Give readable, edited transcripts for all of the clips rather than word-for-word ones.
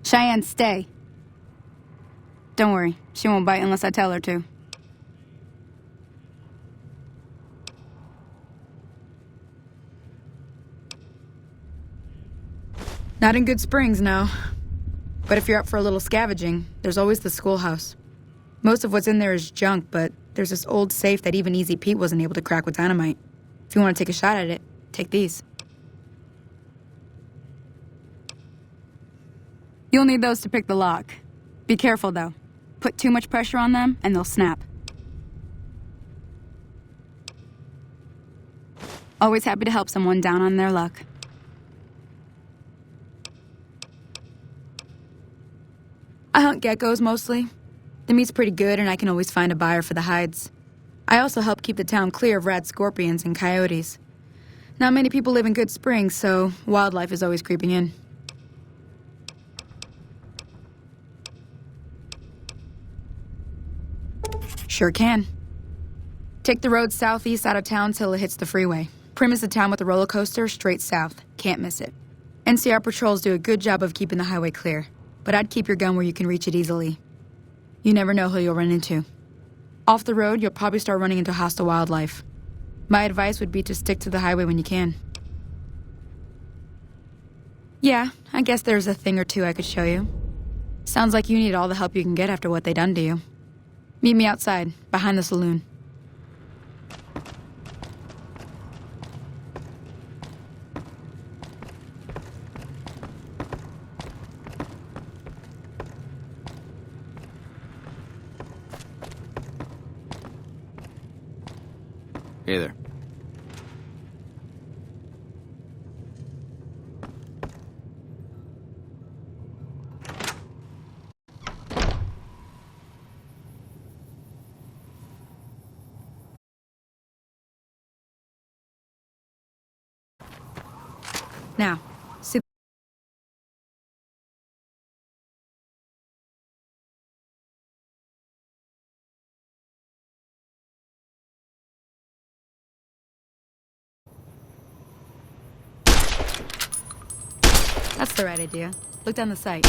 Cheyenne, stay. Don't worry, she won't bite unless I tell her to. Not in Good Springs, no. But if you're up for a little scavenging, there's always the schoolhouse. Most of what's in there is junk, but there's this old safe that even Easy Pete wasn't able to crack with dynamite. If you want to take a shot at it, take these. You'll need those to pick the lock. Be careful, though. Put too much pressure on them, and they'll snap. Always happy to help someone down on their luck. I hunt geckos mostly. The meat's pretty good, and I can always find a buyer for the hides. I also help keep the town clear of rad scorpions and coyotes. Not many people live in Good Springs, so wildlife is always creeping in. Sure can. Take the road southeast out of town till it hits the freeway. Primm is the town with the roller coaster straight south. Can't miss it. NCR patrols do a good job of keeping the highway clear, but I'd keep your gun where you can reach it easily. You never know who you'll run into. Off the road, you'll probably start running into hostile wildlife. My advice would be to stick to the highway when you can. Yeah, I guess there's a thing or two I could show you. Sounds like you need all the help you can get after what they done to you. Meet me outside, behind the saloon. Hey there. Now, see. That's the right idea. Look down the sight.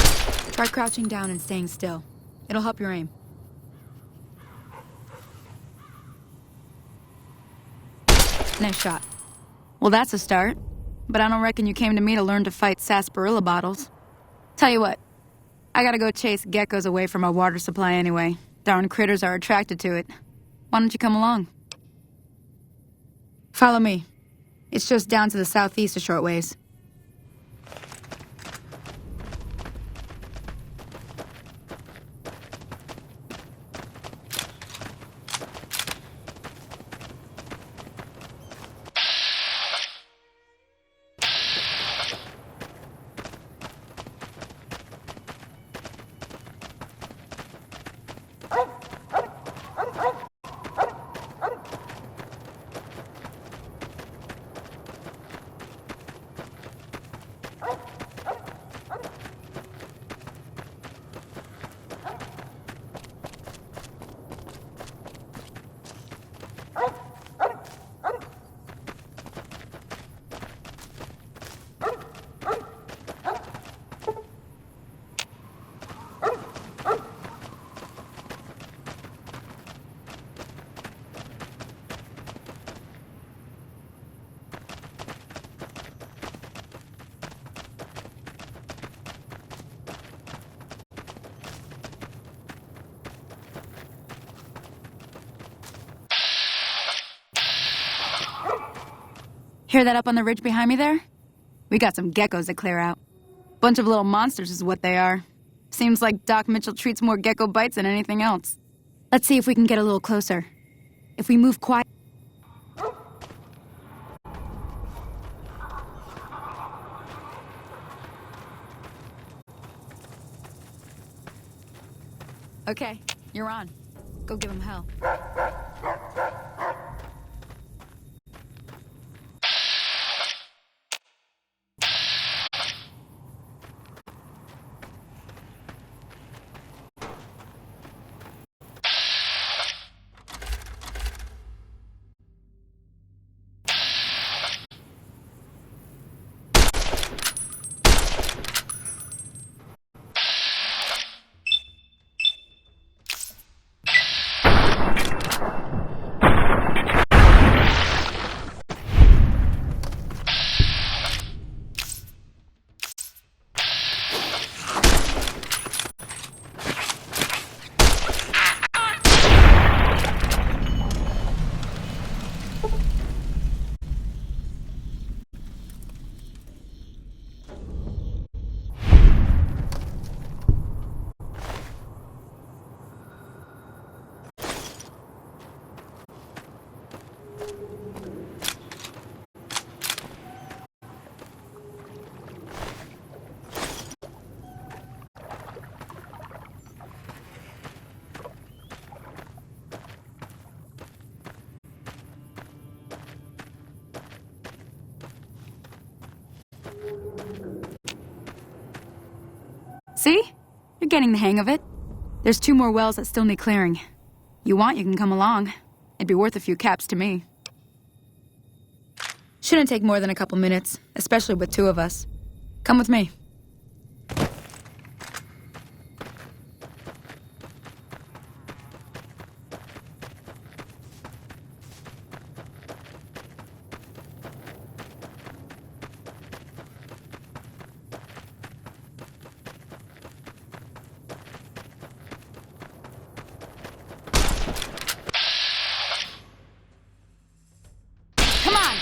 Try crouching down and staying still. It'll help your aim. Nice shot. Well, that's a start. But I don't reckon you came to me to learn to fight sarsaparilla bottles. Tell you what, I gotta go chase geckos away from our water supply anyway. Darn critters are attracted to it. Why don't you come along? Follow me. It's just down to the southeast a short ways. Hear that up on the ridge behind me there? We got some geckos to clear out. Bunch of little monsters is what they are. Seems like Doc Mitchell treats more gecko bites than anything else. Let's see if we can get a little closer. If we move quiet... Okay, you're on. Go give him hell. See? You're getting the hang of it. There's 2 more wells that still need clearing. You want, you can come along. It'd be worth a few caps to me. Shouldn't take more than a couple minutes, especially with 2 of us. Come with me. Come on!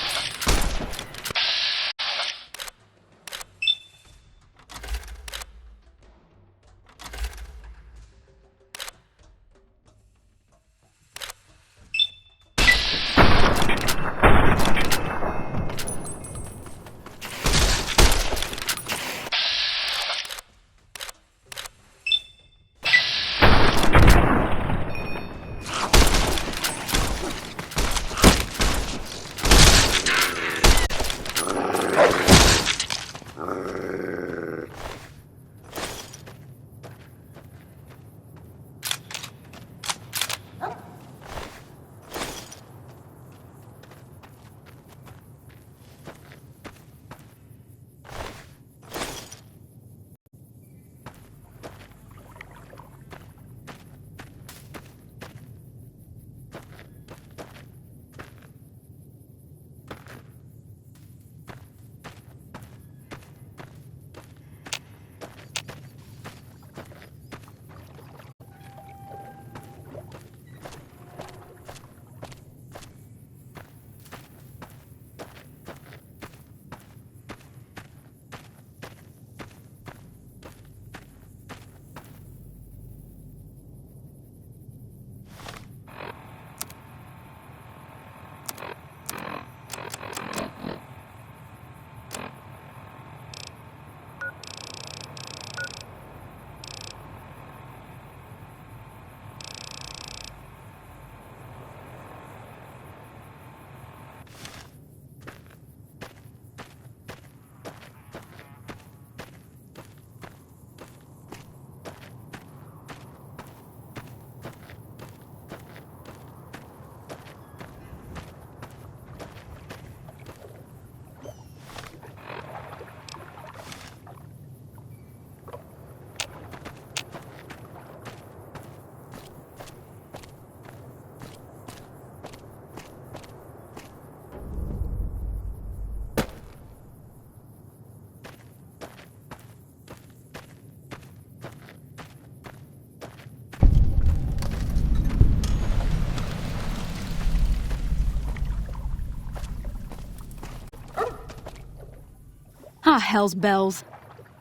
Ah, hell's bells.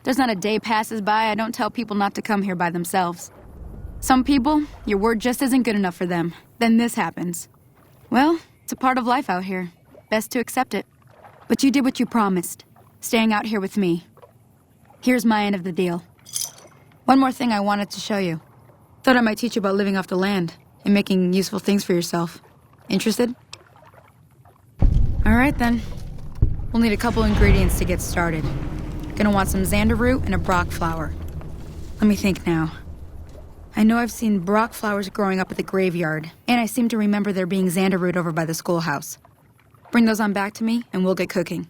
There's not a day passes by I don't tell people not to come here by themselves. Some people, your word just isn't good enough for them. Then this happens. Well, it's a part of life out here. Best to accept it. But you did what you promised, staying out here with me. Here's my end of the deal. One more thing I wanted to show you. Thought I might teach you about living off the land and making useful things for yourself. Interested? All right, then. We'll need a couple ingredients to get started. Gonna want some xander root and a brock flower. Let me think now. I know I've seen brock flowers growing up at the graveyard, and I seem to remember there being xander root over by the schoolhouse. Bring those on back to me, and we'll get cooking.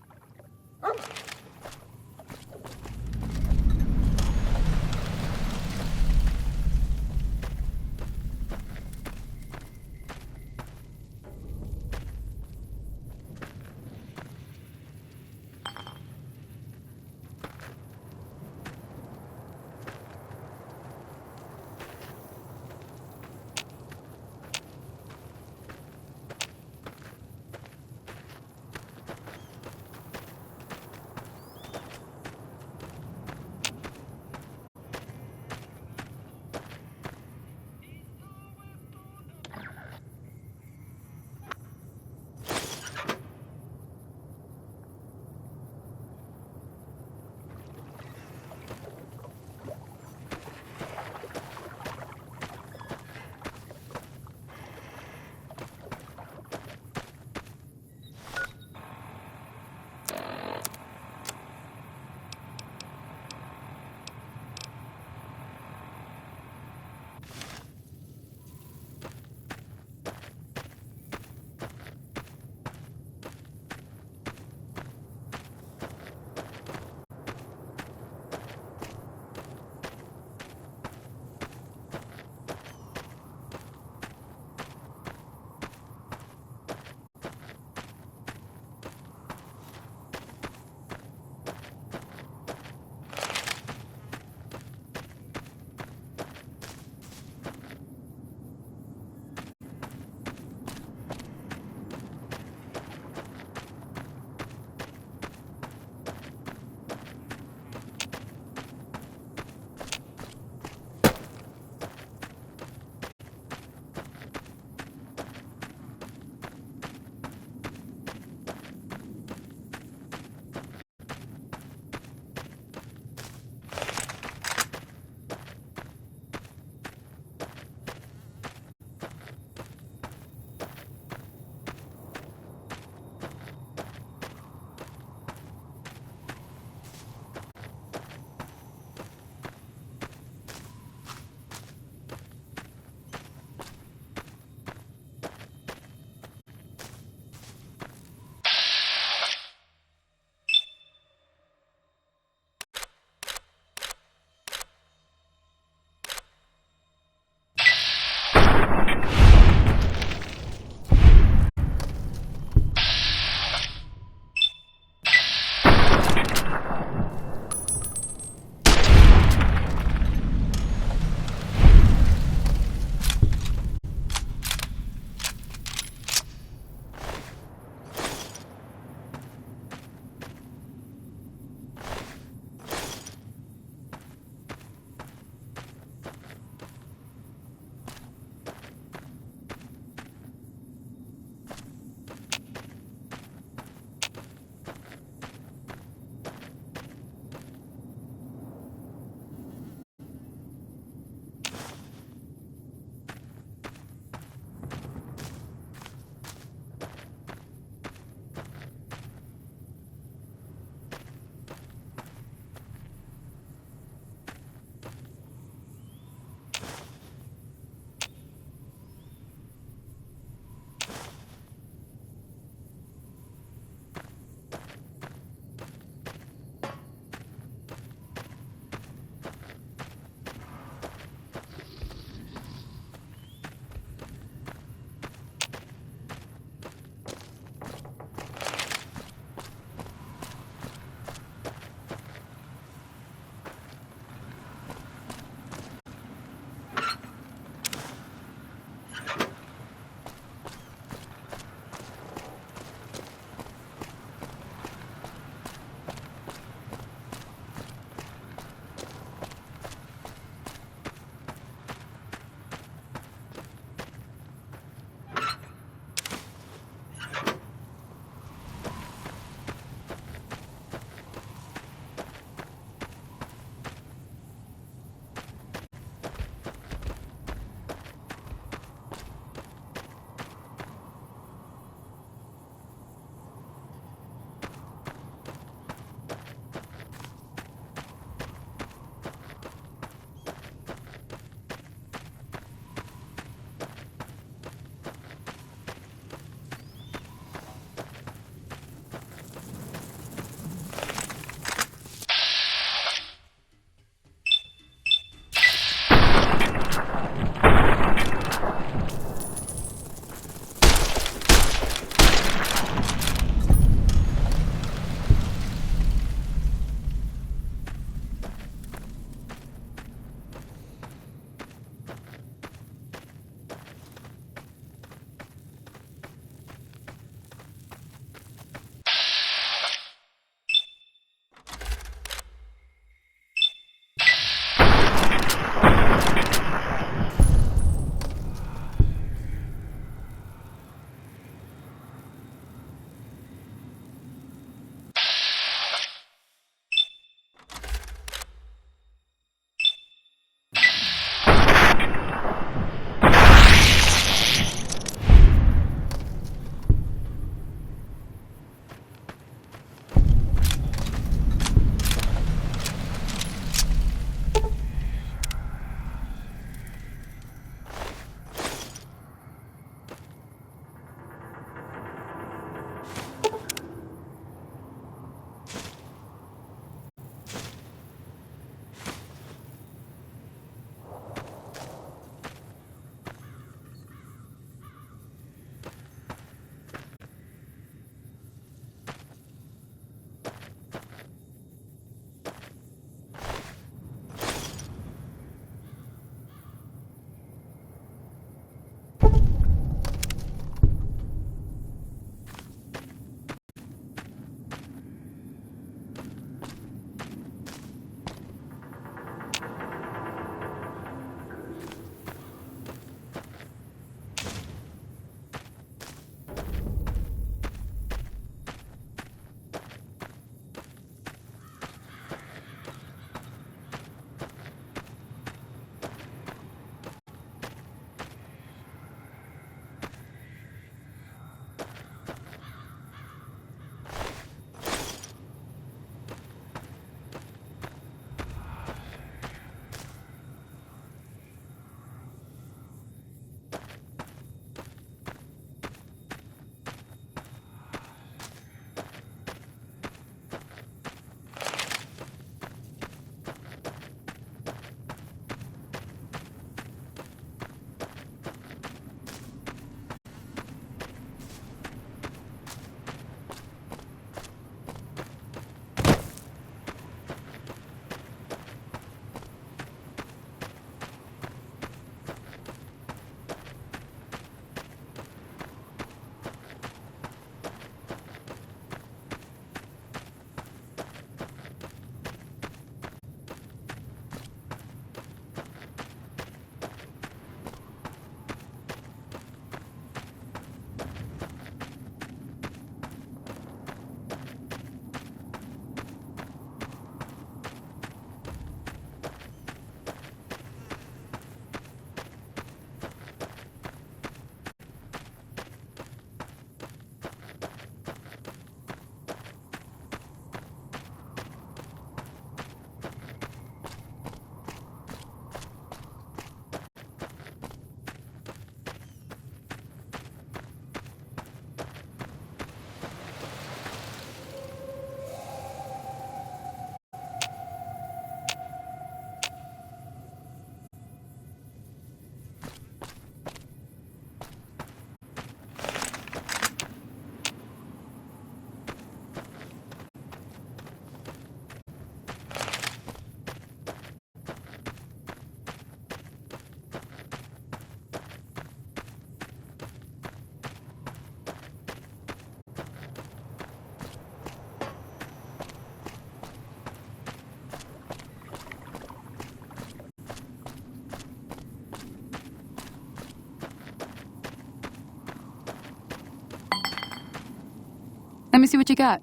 me see what you got.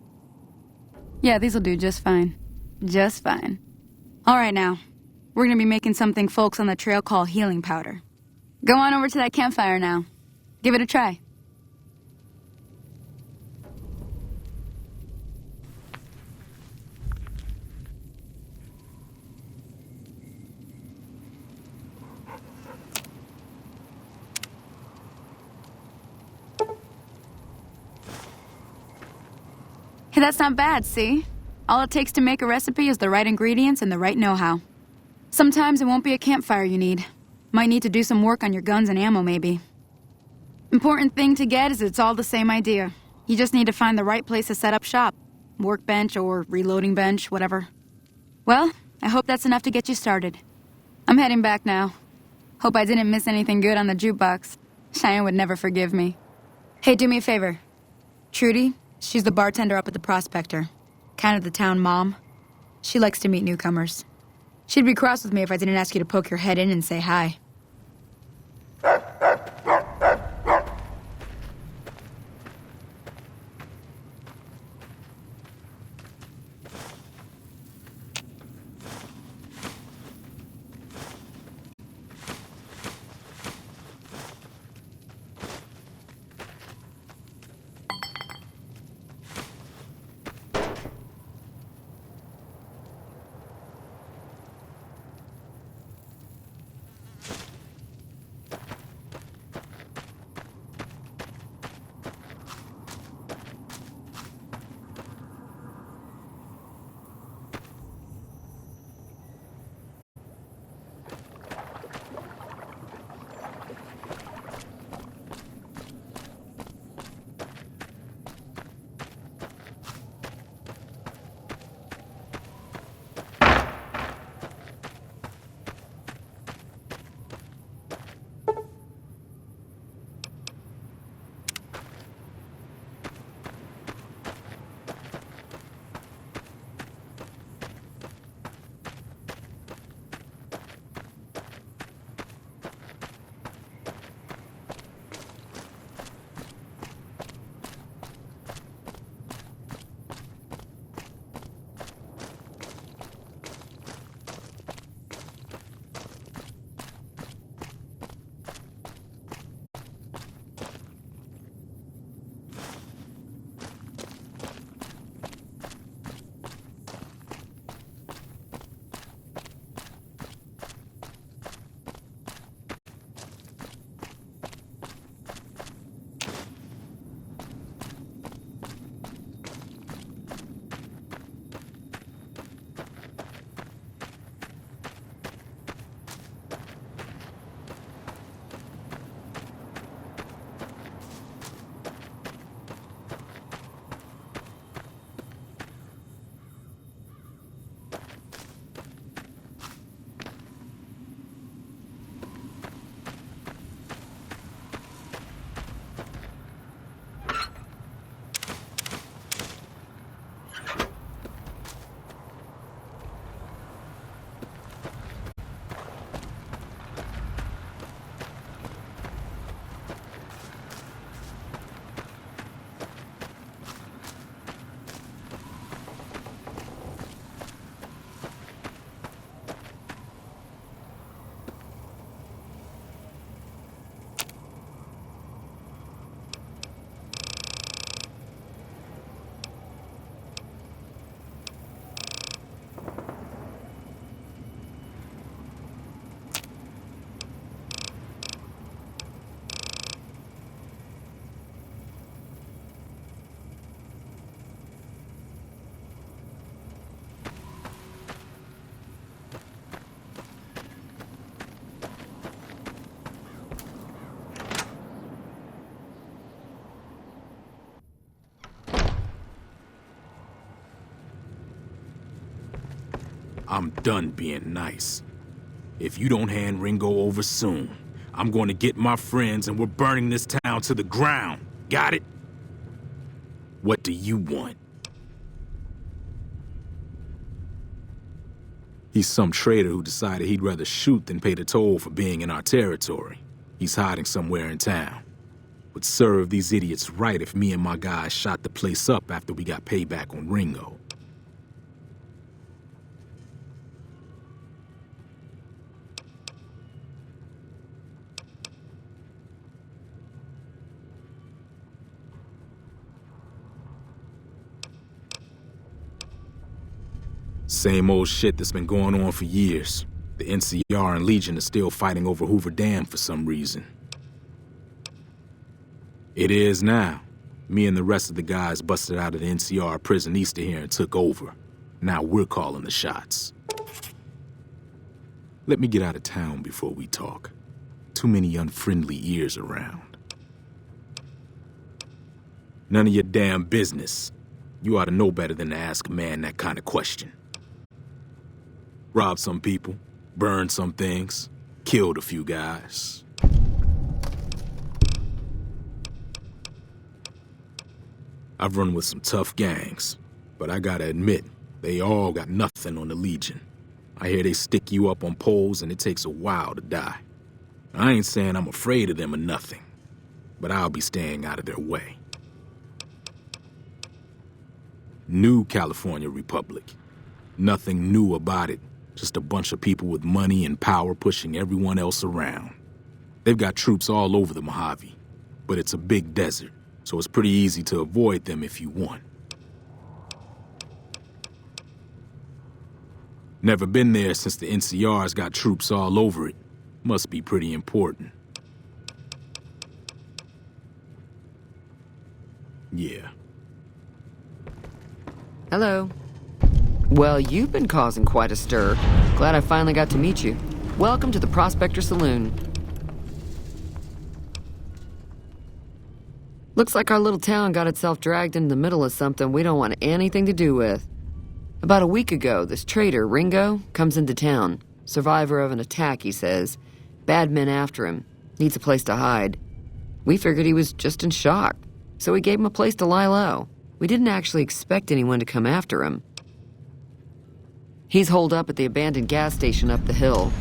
Yeah, these'll do just fine. Just fine. All right now. We're gonna be making something folks on the trail call healing powder. Go on over to that campfire now. Give it a try. Hey, that's not bad, see? All it takes to make a recipe is the right ingredients and the right know-how. Sometimes it won't be a campfire you need. Might need to do some work on your guns and ammo, maybe. Important thing to get is it's all the same idea. You just need to find the right place to set up shop. Workbench or reloading bench, whatever. Well, I hope that's enough to get you started. I'm heading back now. Hope I didn't miss anything good on the jukebox. Cheyenne would never forgive me. Hey, do me a favor. Trudy, she's the bartender up at the Prospector. Kind of the town mom. She likes to meet newcomers. She'd be cross with me if I didn't ask you to poke your head in and say hi. I'm done being nice. If you don't hand Ringo over soon, I'm going to get my friends and we're burning this town to the ground. Got it? What do you want? He's some traitor who decided he'd rather shoot than pay the toll for being in our territory. He's hiding somewhere in town. Would serve these idiots right if me and my guys shot the place up after we got payback on Ringo. Same old shit that's been going on for years. The NCR and Legion are still fighting over Hoover Dam for some reason. It is now. Me and the rest of the guys busted out of the NCR prison east of here and took over. Now we're calling the shots. Let me get out of town before we talk. Too many unfriendly ears around. None of your damn business. You ought to know better than to ask a man that kind of question. Robbed some people, burned some things, killed a few guys. I've run with some tough gangs, but I gotta admit, they all got nothing on the Legion. I hear they stick you up on poles and it takes a while to die. I ain't saying I'm afraid of them or nothing, but I'll be staying out of their way. New California Republic. Nothing new about it. Just a bunch of people with money and power pushing everyone else around. They've got troops all over the Mojave, but it's a big desert, so it's pretty easy to avoid them if you want. Never been there since the NCR's got troops all over it. Must be pretty important. Yeah. Hello. Well, you've been causing quite a stir. Glad I finally got to meet you. Welcome to the Prospector Saloon. Looks like our little town got itself dragged into the middle of something we don't want anything to do with. About a week ago, this traitor, Ringo, comes into town. Survivor of an attack, he says. Bad men after him. Needs a place to hide. We figured he was just in shock, so we gave him a place to lie low. We didn't actually expect anyone to come after him. He's holed up at the abandoned gas station up the hill.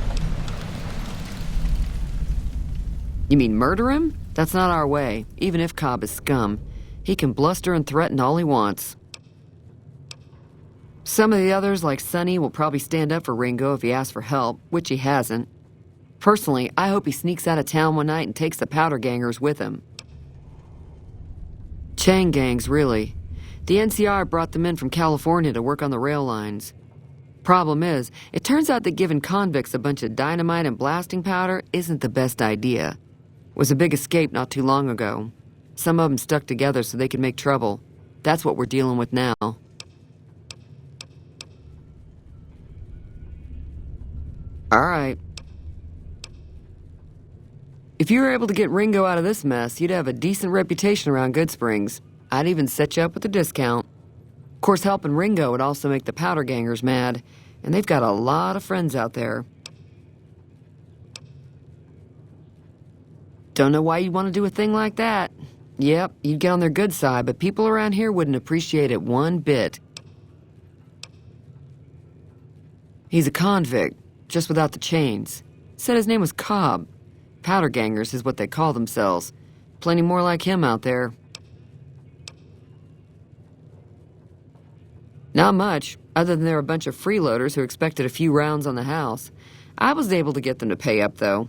You mean murder him? That's not our way, even if Cobb is scum. He can bluster and threaten all he wants. Some of the others, like Sonny, will probably stand up for Ringo if he asks for help, which he hasn't. Personally, I hope he sneaks out of town one night and takes the powder gangers with him. Chain gangs, really. The NCR brought them in from California to work on the rail lines. Problem is, it turns out that giving convicts a bunch of dynamite and blasting powder isn't the best idea. Was a big escape not too long ago. Some of them stuck together so they could make trouble. That's what we're dealing with now. All right. If you were able to get Ringo out of this mess, you'd have a decent reputation around Goodsprings. I'd even set you up with a discount. Of course, helping Ringo would also make the powder gangers mad, and they've got a lot of friends out there. Don't know why you'd want to do a thing like that. Yep, you'd get on their good side, but people around here wouldn't appreciate it one bit. He's a convict, just without the chains. Said his name was Cobb. Powder gangers is what they call themselves. Plenty more like him out there. Not much, other than they're a bunch of freeloaders who expected a few rounds on the house. I was able to get them to pay up, though.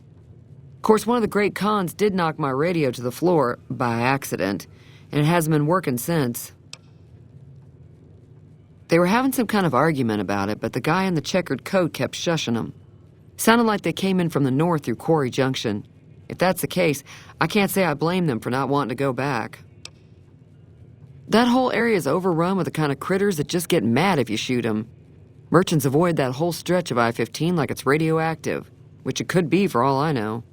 Of course, one of the great cons did knock my radio to the floor, by accident, and it hasn't been working since. They were having some kind of argument about it, but the guy in the checkered coat kept shushing them. Sounded like they came in from the north through Quarry Junction. If that's the case, I can't say I blame them for not wanting to go back. That whole area is overrun with the kind of critters that just get mad if you shoot them. Merchants avoid that whole stretch of I-15 like it's radioactive, which it could be for all I know.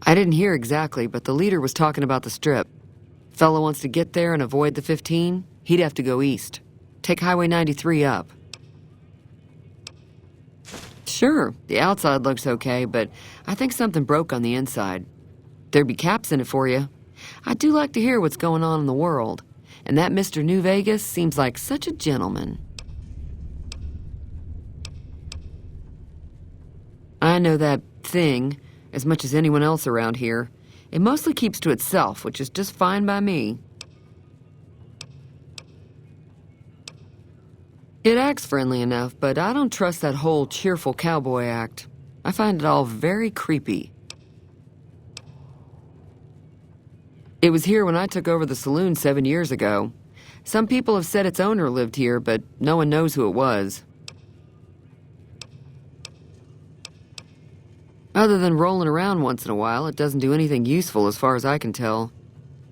I didn't hear exactly, but the leader was talking about the strip. Fellow wants to get there and avoid the 15, he'd have to go east. Take Highway 93 up. Sure, the outside looks okay, but I think something broke on the inside. There'd be caps in it for you. I do like to hear what's going on in the world, and that Mr. New Vegas seems like such a gentleman. I know that thing, as much as anyone else around here. It mostly keeps to itself, which is just fine by me. It acts friendly enough, but I don't trust that whole cheerful cowboy act. I find it all very creepy. It was here when I took over the saloon 7 years ago. Some people have said its owner lived here, but no one knows who it was. Other than rolling around once in a while, it doesn't do anything useful as far as I can tell.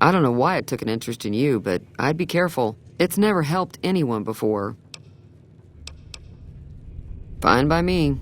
I don't know why it took an interest in you, but I'd be careful. It's never helped anyone before. Fine by me.